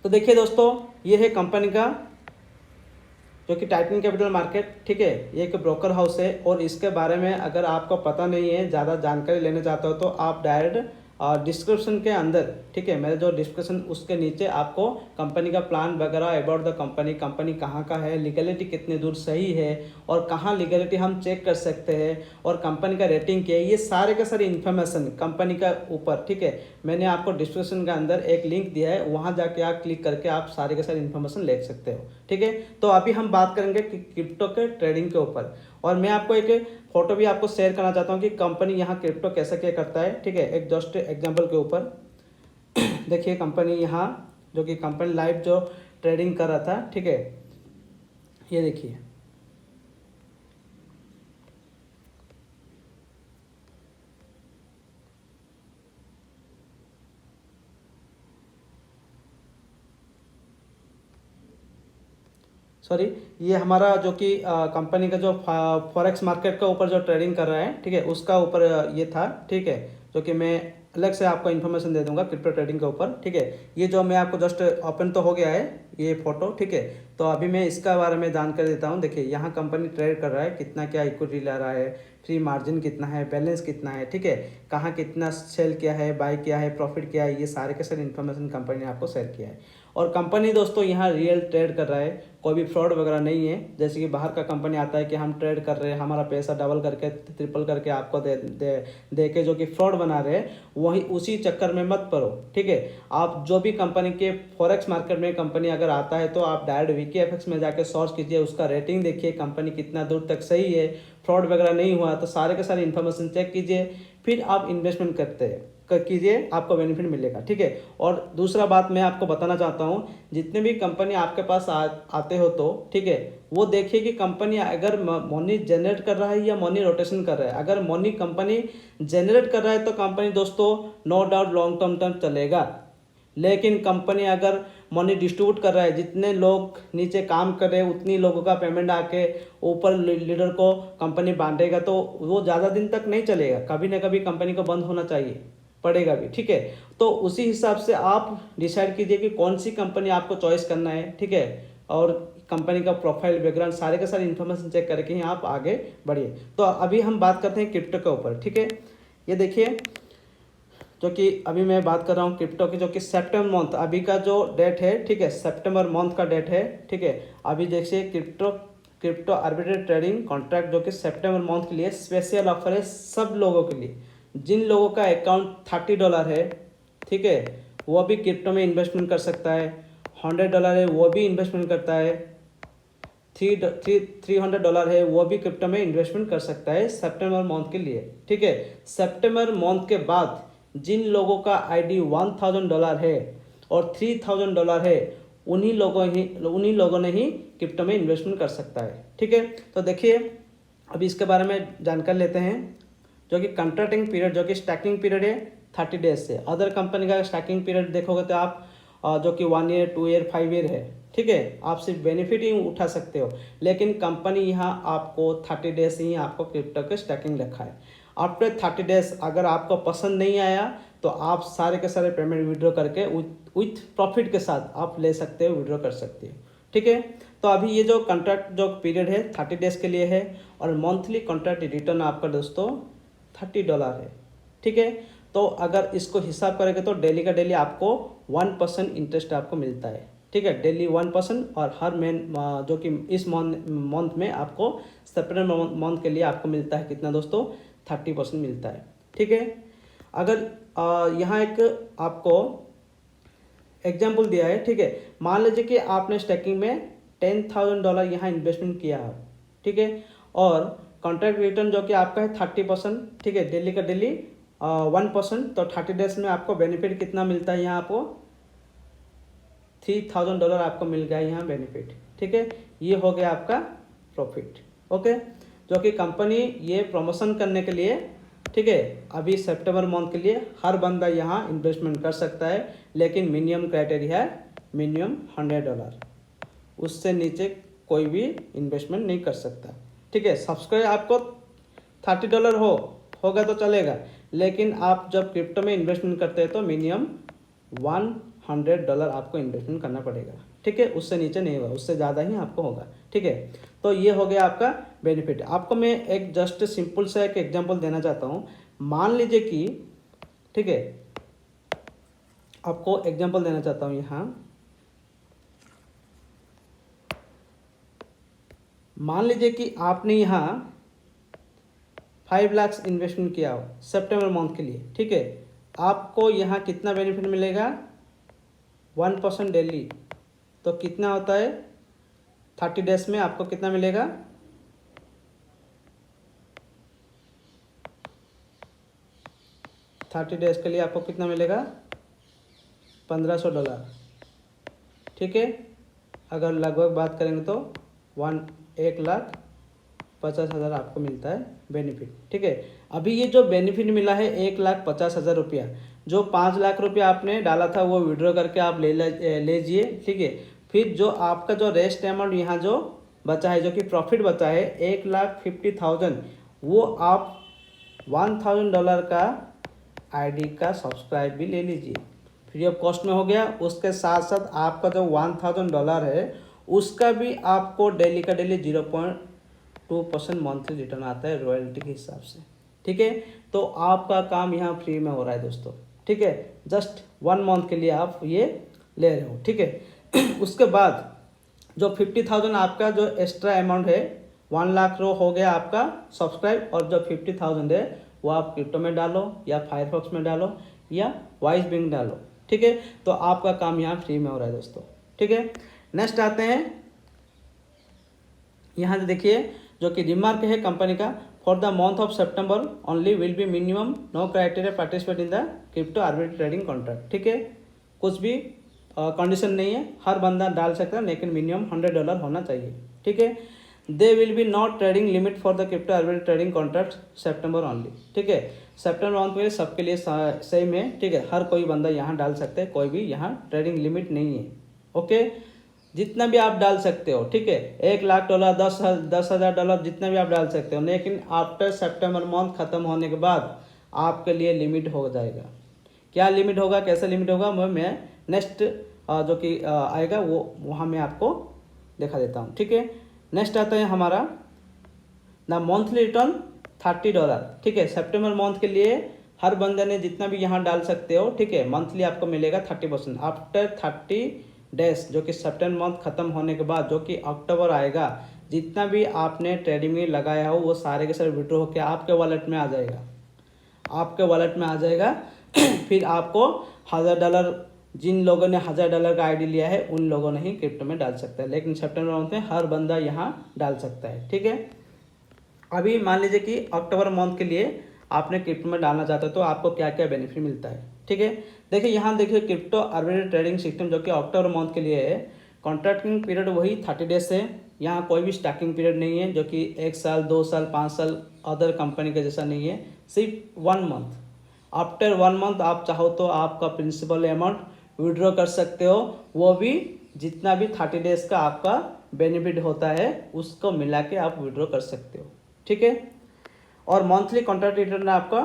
तो देखिए दोस्तों, ये है कंपनी का जो कि टाइटन कैपिटल मार्केट, ठीक है। ये एक ब्रोकर हाउस है और इसके बारे में अगर आपको पता नहीं है, ज़्यादा जानकारी लेना चाहते हो तो आप डायरेक्ट डिस्क्रिप्शन के अंदर, ठीक है, मेरे जो डिस्क्रिप्शन उसके नीचे आपको कंपनी का प्लान वगैरह अबाउट द कंपनी, कंपनी कहाँ का है, लीगलिटी कितनी दूर सही है और कहाँ लीगलिटी हम चेक कर सकते हैं और कंपनी का रेटिंग क्या है, ये सारे का सारी इन्फॉर्मेशन कंपनी का ऊपर, ठीक है, मैंने आपको डिस्क्रिप्शन के अंदर एक लिंक दिया है, वहाँ जाके आप क्लिक करके आप सारे के सारे इन्फॉर्मेशन ले सकते हो, ठीक है। तो अभी हम बात करेंगे कि क्रिप्टो के ट्रेडिंग के ऊपर, और मैं आपको एक फोटो भी आपको शेयर करना चाहता हूँ कि कंपनी यहाँ क्रिप्टो कैसे क्या करता है, ठीक है। एक जस्ट एग्जांपल के ऊपर देखिए कंपनी यहाँ जो कि कंपनी लाइव जो ट्रेडिंग कर रहा था, ठीक है, ये देखिए सॉरी, ये हमारा जो कि कंपनी का जो फॉरेक्स मार्केट के ऊपर जो ट्रेडिंग कर रहा है, ठीक है, उसका ऊपर ये था, ठीक है, जो कि मैं अलग से आपको इन्फॉर्मेशन दे दूंगा क्रिप्टो ट्रेडिंग के ऊपर, ठीक है। ये जो मैं आपको जस्ट ओपन तो हो गया है ये फोटो, ठीक है। तो अभी मैं इसका बारे में जानकारी देता हूँ। देखिए यहाँ कंपनी ट्रेड कर रहा है, कितना क्या इक्विटी ले रहा है, फ्री मार्जिन कितना है, बैलेंस कितना है, ठीक है, कहाँ कितना सेल किया है, बाय किया है, प्रॉफिट क्या है, ये सारे के सारे इन्फॉर्मेशन कंपनी ने आपको शेयर किया है। और कंपनी दोस्तों यहाँ रियल ट्रेड कर रहा है, कोई भी फ्रॉड वगैरह नहीं है। जैसे कि बाहर का कंपनी आता है कि हम ट्रेड कर रहे हैं, हमारा पैसा डबल करके ट्रिपल करके आपको दे के जो कि फ्रॉड बना रहे हैं, वही उसी चक्कर में मत पड़ो, ठीक है। आप जो भी कंपनी के फॉरेक्स मार्केट में कंपनी अगर आता है तो आप डायरेक्ट वीकेएफएक्स में जाके सर्च कीजिए, उसका रेटिंग देखिए, कंपनी कितना दूर तक सही है, फ्रॉड वगैरह नहीं हुआ, तो सारे के सारे इन्फॉर्मेशन चेक कीजिए, फिर आप इन्वेस्टमेंट करते हैं कीजिए, आपको बेनिफिट मिलेगा, ठीक है। और दूसरा बात मैं आपको बताना चाहता हूँ, जितने भी कंपनी आपके पास आते हो तो, ठीक है, वो देखिए कि कंपनी अगर मनी जनरेट कर रहा है या मनी रोटेशन कर रहा है। अगर मनी कंपनी जनरेट कर रहा है तो कंपनी दोस्तों नो डाउट लॉन्ग टर्म चलेगा। लेकिन कंपनी अगर मनी डिस्ट्रीब्यूट कर रहा है, जितने लोग नीचे काम कर रहे हैं उतनी लोगों का पेमेंट आके ऊपर लीडर को कंपनी बांटेगा, तो वो ज़्यादा दिन तक नहीं चलेगा, कभी ना कभी कंपनी को बंद होना चाहिए पड़ेगा भी, ठीक है। तो उसी हिसाब से आप डिसाइड कीजिए कि कौन सी कंपनी आपको चॉइस करना है, ठीक है। और कंपनी का प्रोफाइल बैकग्राउंड सारे के सारे इन्फॉर्मेशन चेक करके ही आप आगे बढ़िए। तो अभी हम बात करते हैं क्रिप्टो के ऊपर, ठीक है। ये देखिए जो कि अभी मैं बात कर रहा हूँ क्रिप्टो की, जो कि सितंबर मंथ अभी का जो डेट है, ठीक है, सितंबर मंथ का डेट है, ठीक है। अभी देखिए क्रिप्टो आर्बिट्रेज ट्रेडिंग कॉन्ट्रैक्ट जो कि सितंबर मंथ के लिए स्पेशल ऑफर है सब लोगों के लिए। जिन लोगों का अकाउंट $30 है, ठीक है, वो भी क्रिप्टो में इन्वेस्टमेंट कर सकता है। $100 है वो भी इन्वेस्टमेंट करता है। $300 है वो भी क्रिप्टो में इन्वेस्टमेंट कर सकता है सितंबर मंथ के लिए, ठीक है। सितंबर मंथ के बाद जिन लोगों का आईडी $1000 है और $3000 है, उन्हीं लोगों ने ही क्रिप्टो में इन्वेस्टमेंट कर सकता है, ठीक है। तो देखिए अभी इसके बारे में जानकारी लेते हैं। जो कि कंट्रैक्टिंग पीरियड जो कि स्टैकिंग पीरियड है 30 डेज से। अदर कंपनी का स्टैकिंग पीरियड देखोगे तो आप जो कि 1 ईयर 2 ईयर 5 ईयर है, ठीक है, आप सिर्फ बेनिफिट ही उठा सकते हो। लेकिन कंपनी यहाँ आपको 30 डेज ही आपको क्रिप्टो के स्टैकिंग रखा है। आफ्टर 30 डेज अगर आपको पसंद नहीं आया तो आप सारे के सारे पेमेंट विड्रॉ करके विथ प्रॉफिट के साथ आप ले सकते हो, विड्रॉ कर सकते हो, ठीक है। तो अभी ये जो कॉन्ट्रैक्ट जो पीरियड है 30 डेज के लिए है और मंथली कॉन्ट्रैक्ट रिटर्न आपका दोस्तों $30 है, ठीक है। तो अगर इसको हिसाब करेंगे तो डेली का डेली आपको 1% इंटरेस्ट आपको मिलता है, ठीक है, डेली 1%। और हर जो कि इस मंथ में आपको सितंबर मंथ के लिए आपको मिलता है कितना दोस्तों 30% मिलता है, ठीक है। अगर यहाँ एक आपको एग्जाम्पल दिया है, ठीक है, मान लीजिए कि आपने स्टैकिंग में $10,000 यहाँ इन्वेस्टमेंट किया है, ठीक है, और कॉन्ट्रैक्ट रिटर्न जो कि आपका है 30%, ठीक है, डेली का डेली 1%। तो 30 डेज में आपको बेनिफिट कितना मिलता है, यहाँ आपको $3000 आपको मिल गया यहाँ बेनिफिट, ठीक है। ये हो गया आपका प्रॉफिट, ओके। जो कि कंपनी ये प्रमोशन करने के लिए, ठीक है, अभी सितंबर मंथ के लिए हर बंदा यहाँ इन्वेस्टमेंट कर सकता है, लेकिन मिनिमम क्राइटेरिया है मिनिमम $100, उससे नीचे कोई भी इन्वेस्टमेंट नहीं कर सकता, ठीक है। सब्सक्राइब आपको $30 होगा तो चलेगा, लेकिन आप जब क्रिप्टो में इन्वेस्टमेंट करते हैं तो मिनिमम $100 आपको इन्वेस्टमेंट करना पड़ेगा, ठीक है। उससे नीचे नहीं होगा, उससे ज़्यादा ही आपको होगा, ठीक है। तो ये हो गया आपका बेनिफिट। आपको मैं एक जस्ट सिंपल सा एक एग्जांपल देना चाहता हूँ। मान लीजिए कि, ठीक है, आपको एग्जांपल देना चाहता हूँ यहाँ। मान लीजिए कि आपने यहाँ 5 लाख इन्वेस्टमेंट किया हो सितंबर मंथ के लिए, ठीक है। आपको यहाँ कितना बेनिफिट मिलेगा? 1% डेली। तो कितना होता है 30 डेज में आपको कितना मिलेगा? 30 डेज के लिए आपको कितना मिलेगा? $1500, ठीक है। अगर लगभग बात करेंगे तो 1,50,000 आपको मिलता है बेनिफिट, ठीक है। अभी ये जो बेनिफिट मिला है 1,50,000 रुपया, जो 5 लाख रुपया आपने डाला था वो विड्रॉ करके आप ले लीजिए, ठीक है। फिर जो आपका जो रेस्ट अमाउंट यहाँ जो बचा है, जो कि प्रॉफिट बचा है $1,50,000, वो आप $1,000 का आईडी का सब्सक्राइब भी ले लीजिए, फ्री ऑफ कॉस्ट में हो गया। उसके साथ साथ आपका जो $1,000 है उसका भी आपको डेली का डेली 0.2% मंथली रिटर्न आता है रॉयल्टी के हिसाब से, ठीक है। तो आपका काम यहाँ फ्री में हो रहा है दोस्तों, ठीक है। जस्ट 1 मंथ के लिए आप ये ले रहे हो, ठीक है। उसके बाद जो 50,000 आपका जो एक्स्ट्रा अमाउंट है, 1 लाख हो गया आपका सब्सक्राइब, और जो 50,000 है वो आप क्रिप्टो में डालो या फायरफॉक्स में डालो या वाइस बिंग डालो, ठीक है। तो आपका काम यहाँ फ्री में हो रहा है दोस्तों, ठीक है। नेक्स्ट आते हैं, यहाँ से देखिए जो कि रिमार्क है कंपनी का, for the month of September only will be minimum no criteria participate in the crypto arbitrage trading contract, ठीक है। कुछ भी कंडीशन नहीं है, हर बंदा डाल सकता है, लेकिन मिनिमम $100 होना चाहिए, ठीक है। They will be not trading limit for the crypto arbitrage trading contract September only, ठीक है। सितंबर मंथ में सबके लिए सेम है, ठीक है। हर कोई बंदा यहाँ डाल सकते हैं, कोई भी यहाँ ट्रेडिंग लिमिट नहीं है, ओके। जितना भी आप डाल सकते हो, ठीक है। $1,00,000 $10,000 जितना भी आप डाल सकते हो, लेकिन आफ्टर सितंबर मंथ खत्म होने के बाद आपके लिए लिमिट हो जाएगा। क्या लिमिट होगा, कैसे लिमिट होगा, मैं नेक्स्ट जो कि आएगा वो वहाँ मैं आपको दिखा देता हूँ, ठीक है। नेक्स्ट आता है हमारा ना मंथली रिटर्न $30, ठीक है। सितंबर मंथ के लिए हर बंदे ने जितना भी यहाँ डाल सकते हो, ठीक है। मंथली आपको मिलेगा 30%। आफ्टर 30 डेज, जो कि सितंबर मंथ खत्म होने के बाद जो कि अक्टूबर आएगा, जितना भी आपने ट्रेडिंग में लगाया हो वो सारे के सारे विड्रॉ होकर आपके वॉलेट में आ जाएगा, आपके वॉलेट में आ जाएगा। फिर आपको $1,000, जिन लोगों ने $1,000 का आईडी लिया है उन लोगों ने ही क्रिप्टो में डाल सकता है, लेकिन सितंबर मंथ में हर बंदा यहाँ डाल सकता है, ठीक है। अभी मान लीजिए कि अक्टूबर मंथ के लिए आपने क्रिप्टो में डालना चाहते हो तो आपको क्या क्या बेनिफिट मिलता है, ठीक है। देखिए यहाँ देखिए क्रिप्टो आर्बिट्रेज ट्रेडिंग सिस्टम जो कि अक्टूबर मंथ के लिए है, कॉन्ट्रैक्टिंग पीरियड वही 30 डेज है। यहाँ कोई भी स्टैकिंग पीरियड नहीं है, जो कि 1 साल 2 साल 5 साल अदर कंपनी के जैसा नहीं है, सिर्फ 1 मंथ। आफ्टर 1 मंथ आप चाहो तो आपका प्रिंसिपल अमाउंट विड्रॉ कर सकते हो, वो भी जितना भी 30 डेज का आपका बेनिफिट होता है उसको मिला के आप विड्रॉ कर सकते हो, ठीक है। और मंथली कॉन्ट्रैक्ट रिटर्न आपका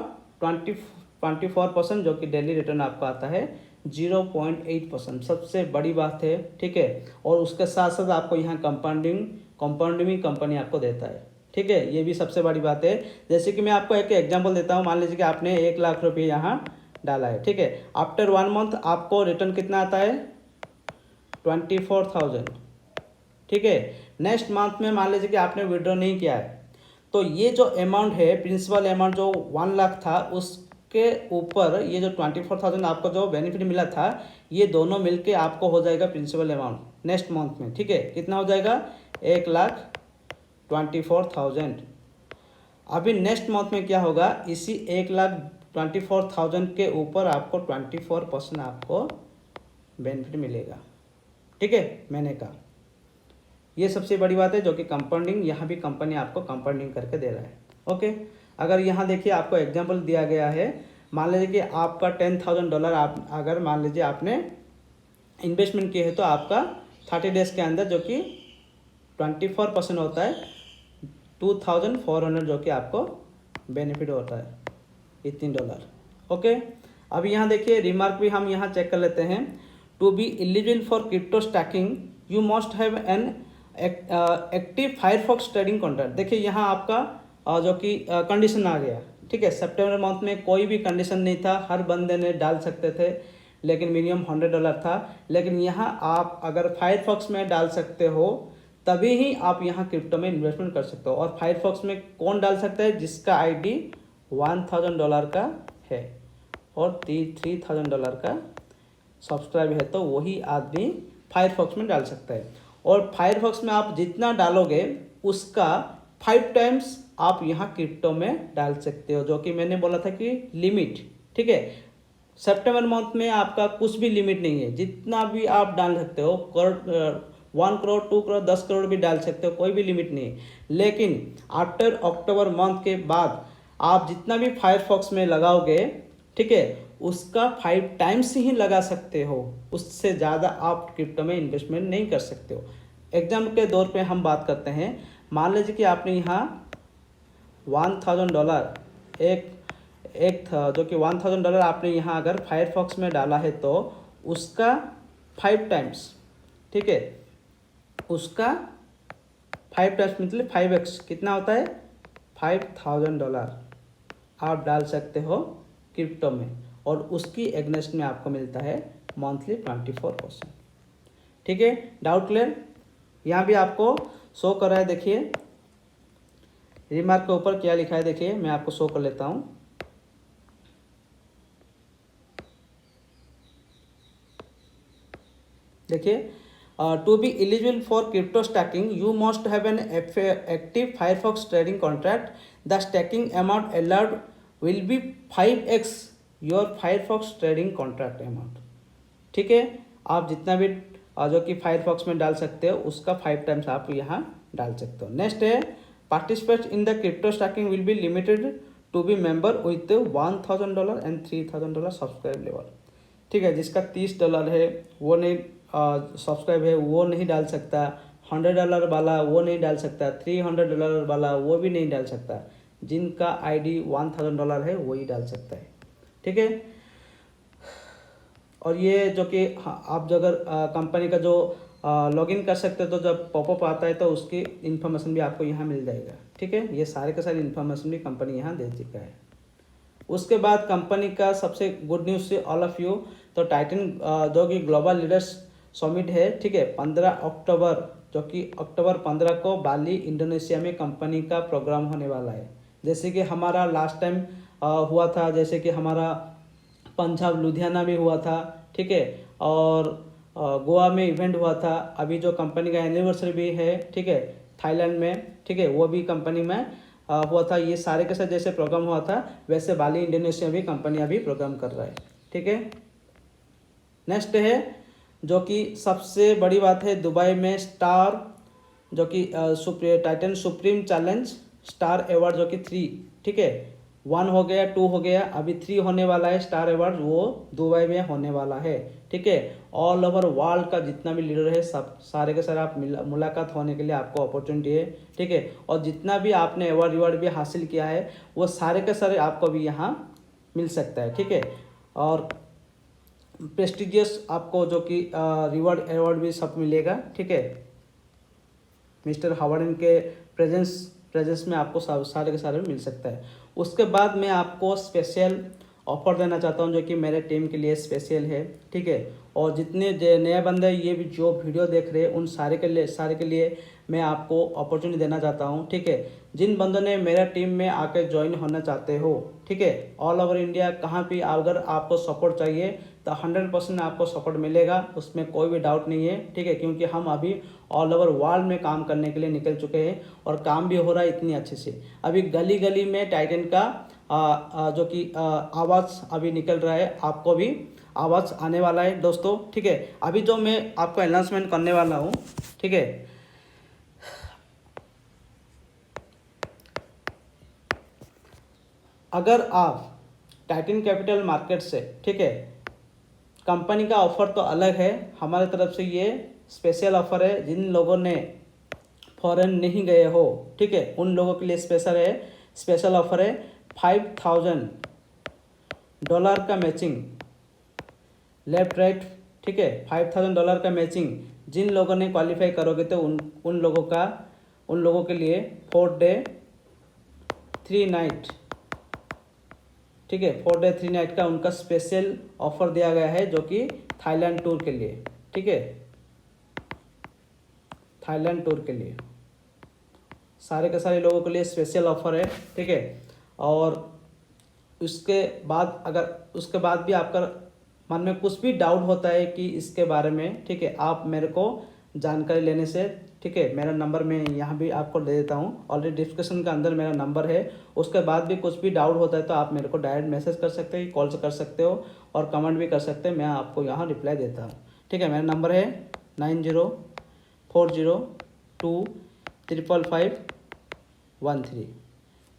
24%, जो कि डेली रिटर्न आपका आता है 0.8%, सबसे बड़ी बात है, ठीक है। और उसके साथ साथ आपको यहाँ कंपाउंडिंग कंपनी आपको देता है, ठीक है। ये भी सबसे बड़ी बात है। जैसे कि मैं आपको एक एग्जांपल देता हूँ, मान लीजिए कि आपने 1 लाख रुपये यहाँ डाला है, ठीक है। आफ्टर 1 मंथ आपको रिटर्न कितना आता है 24,000, ठीक है। नेक्स्ट मंथ में मान लीजिए कि आपने विड्रॉ नहीं किया है, तो ये जो अमाउंट है प्रिंसिपल अमाउंट जो 1 लाख था उसके ऊपर ये जो 24,000 आपको जो बेनिफिट मिला था, ये दोनों मिलके आपको हो जाएगा प्रिंसिपल अमाउंट नेक्स्ट मंथ में, ठीक है। कितना हो जाएगा 1,24,000। अभी नेक्स्ट मंथ में क्या होगा, इसी 1,24,000 के ऊपर आपको 24% आपको बेनिफिट मिलेगा, ठीक है, महीने का। ये सबसे बड़ी बात है, जो कि कंपाउंडिंग, यहाँ भी कंपनी आपको कंपाउंडिंग करके दे रहा है, ओके। अगर यहाँ देखिए आपको एग्जांपल दिया गया है, मान लीजिए कि आपका $10,000 आप अगर मान लीजिए आपने इन्वेस्टमेंट किए है, तो आपका 30 डेज के अंदर जो कि 24% होता है 2,400, जो कि आपको बेनिफिट होता है $18, ओके। अब यहाँ देखिए रिमार्क भी हम यहाँ चेक कर लेते हैं। To be eligible for crypto staking you must have an active Firefox trading contract. देखिए यहाँ आपका जो कि कंडीशन आ गया, ठीक है। सितंबर मंथ में कोई भी कंडीशन नहीं था, हर बंदे ने डाल सकते थे, लेकिन मिनिमम $100 था। लेकिन यहाँ आप अगर फायरफॉक्स में डाल सकते हो तभी ही आप यहाँ क्रिप्टो में इन्वेस्टमेंट कर सकते हो। और फायरफॉक्स में कौन डाल सकता है? जिसका आईडी $1000 का है और $3000 का सब्सक्राइब है, तो वही आदमी फायरफॉक्स में डाल सकता है। और फायरफॉक्स में आप जितना डालोगे उसका 5 टाइम्स आप यहाँ क्रिप्टो में डाल सकते हो, जो कि मैंने बोला था कि लिमिट, ठीक है। सितंबर मंथ में आपका कुछ भी लिमिट नहीं है, जितना भी आप डाल सकते हो, 1 करोड़ 2 करोड़ 10 करोड़ भी डाल सकते हो, कोई भी लिमिट नहीं है। लेकिन आफ्टर अक्टूबर मंथ के बाद आप जितना भी फायरफॉक्स में लगाओगे, ठीक है, उसका 5 टाइम्स ही लगा सकते हो, उससे ज़्यादा आप क्रिप्टो में इन्वेस्टमेंट नहीं कर सकते हो। एग्जाम्पल के दौर पे हम बात करते हैं, मान लीजिए कि आपने यहाँ $1000 एक था, जो कि $1000 आपने यहाँ अगर फायरफॉक्स में डाला है तो उसका 5 टाइम्स, ठीक है, उसका 5 टाइम्स मतलब 5x कितना होता है? $5000 आप डाल सकते हो क्रिप्टो में, और उसकी एग्नेस्ट में आपको मिलता है मंथली 24%। ठीक है, डाउट क्लियर? यहाँ भी आपको शो कर रहा है, देखिए रिमार्क के ऊपर क्या लिखा है, देखिए मैं आपको शो कर लेता हूँ। देखिए, to be eligible for crypto staking you must have an active Firefox trading contract. The staking amount allowed will be 5x your Firefox trading contract amount. ठीक है, आप जितना भी जो कि फायरफॉक्स में डाल सकते हो उसका 5 टाइम्स आप यहाँ डाल सकते हो। नेक्स्ट है, participates in the crypto staking will be limited to be member with $1000 and $3000 subscribe level. ठीक है, जिसका $30 है वो नहीं सब्सक्राइब है वो नहीं डाल सकता, $100 वाला वो नहीं डाल सकता, $300 वाला वो भी नहीं डाल सकता, जिनका आईडी $1000 है वही डाल सकता है। ठीक है, और ये जो कि आप जो अगर कंपनी का जो लॉगिन कर सकते हो तो जब पॉपअप आता है तो उसकी इन्फॉर्मेशन भी आपको यहाँ मिल जाएगा। ठीक है, ये सारे के सारे इन्फॉर्मेशन भी कंपनी यहाँ दे चुका है। उसके बाद कंपनी का सबसे गुड न्यूज़ से ऑल ऑफ यू, तो टाइटन जो कि ग्लोबल लीडर्स समिट है, ठीक है, 15 अक्टूबर, जो कि अक्टूबर 15 को बाली इंडोनेशिया में कंपनी का प्रोग्राम होने वाला है। जैसे कि हमारा लास्ट टाइम हुआ था, जैसे कि हमारा पंजाब लुधियाना में हुआ था, ठीक है, और गोवा में इवेंट हुआ था। अभी जो कंपनी का एनिवर्सरी भी है, ठीक है, थाईलैंड में, ठीक है, वो भी कंपनी में हुआ था। ये सारे के साथ जैसे प्रोग्राम हुआ था वैसे बाली इंडोनेशिया भी कंपनी अभी प्रोग्राम कर रहा है। ठीक है, नेक्स्ट है जो कि सबसे बड़ी बात है, दुबई में स्टार जो कि Titan supreme challenge star award जो कि 3, ठीक है, 1 हो गया, 2 हो गया, अभी 3 होने वाला है स्टार अवार्ड, वो दुबई में होने वाला है। ठीक है, ऑल ओवर वर्ल्ड का जितना भी लीडर है सब सारे के सारे आप मुलाकात होने के लिए आपको अपॉर्चुनिटी है। ठीक है, और जितना भी आपने अवार्ड भी हासिल किया है वो सारे के सारे आपको भी यहाँ मिल सकता है। ठीक है, और प्रेस्टिजियस आपको जो कि रिवॉर्ड अवार्ड भी सब मिलेगा। ठीक है, मिस्टर हावर्डन के प्रेजेंस में आपको सारे के सारे मिल सकता है। उसके बाद मैं आपको स्पेशल ऑफर देना चाहता हूं जो कि मेरे टीम के लिए स्पेशल है। ठीक है, और जितने नए बंदे ये भी जो वीडियो देख रहे हैं उन सारे के लिए मैं आपको अपॉर्चुनिटी देना चाहता हूं। ठीक है, जिन बंदों ने मेरा टीम में आकर ज्वाइन होना चाहते हो, ठीक है, ऑल ओवर इंडिया कहाँ भी अगर आपको सपोर्ट चाहिए तो 100% आपको सपोर्ट मिलेगा, उसमें कोई भी डाउट नहीं है। ठीक है, क्योंकि हम अभी ऑल ओवर वर्ल्ड में काम करने के लिए निकल चुके हैं और काम भी हो रहा है इतनी अच्छे से। अभी गली गली में टाइटन का जो कि आवाज़ अभी निकल रहा है, आपको भी आवाज़ आने वाला है दोस्तों। ठीक है, अभी जो मैं आपको अनाउंसमेंट करने वाला हूँ, ठीक है, अगर आप टाइटन कैपिटल मार्केट से, ठीक है, कंपनी का ऑफर तो अलग है, हमारे तरफ से ये स्पेशल ऑफर है। जिन लोगों ने फॉरेन नहीं गए हो, ठीक है, उन लोगों के लिए स्पेशल ऑफर है। $5000 का मैचिंग लेफ्ट राइट, ठीक है। $5,000 का मैचिंग जिन लोगों ने क्वालिफाई करोगे तो उन लोगों के लिए 4 डे 3 नाइट, ठीक है, 4 डे 3 नाइट का उनका स्पेशल ऑफर दिया गया है, जो कि थाईलैंड टूर के लिए, ठीक है, थाईलैंड टूर के लिए सारे के सारे लोगों के लिए स्पेशल ऑफर है, ठीक है। और उसके बाद भी आपका मन में कुछ भी डाउट होता है कि इसके बारे में, ठीक है, आप मेरे को जानकारी लेने से, ठीक है, मेरा नंबर मैं यहाँ भी आपको दे देता हूँ, ऑलरेडी डिस्क्रिप्शन के अंदर मेरा नंबर है। उसके बाद भी कुछ भी डाउट होता है तो आप मेरे को डायरेक्ट मैसेज कर सकते हो, कॉल से कर सकते हो और कमेंट भी कर सकते हैं, मैं आपको यहाँ रिप्लाई देता हूँ, ठीक है। मेरा नंबर है 9040255513,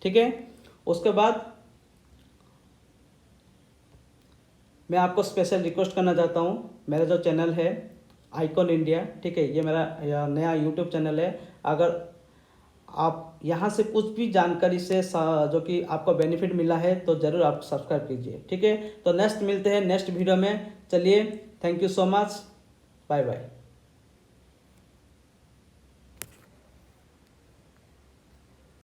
ठीक है। उसके बाद मैं आपको स्पेशल रिक्वेस्ट करना चाहता हूँ, मेरा जो चैनल है आइकॉन इंडिया, ठीक है, ये मेरा नया यूट्यूब चैनल है। अगर आप यहाँ से कुछ भी जानकारी से जो कि आपको बेनिफिट मिला है तो ज़रूर आप सब्सक्राइब कीजिए, ठीक है। तो नेक्स्ट मिलते हैं नेक्स्ट वीडियो में। चलिए, thank you so much, bye bye.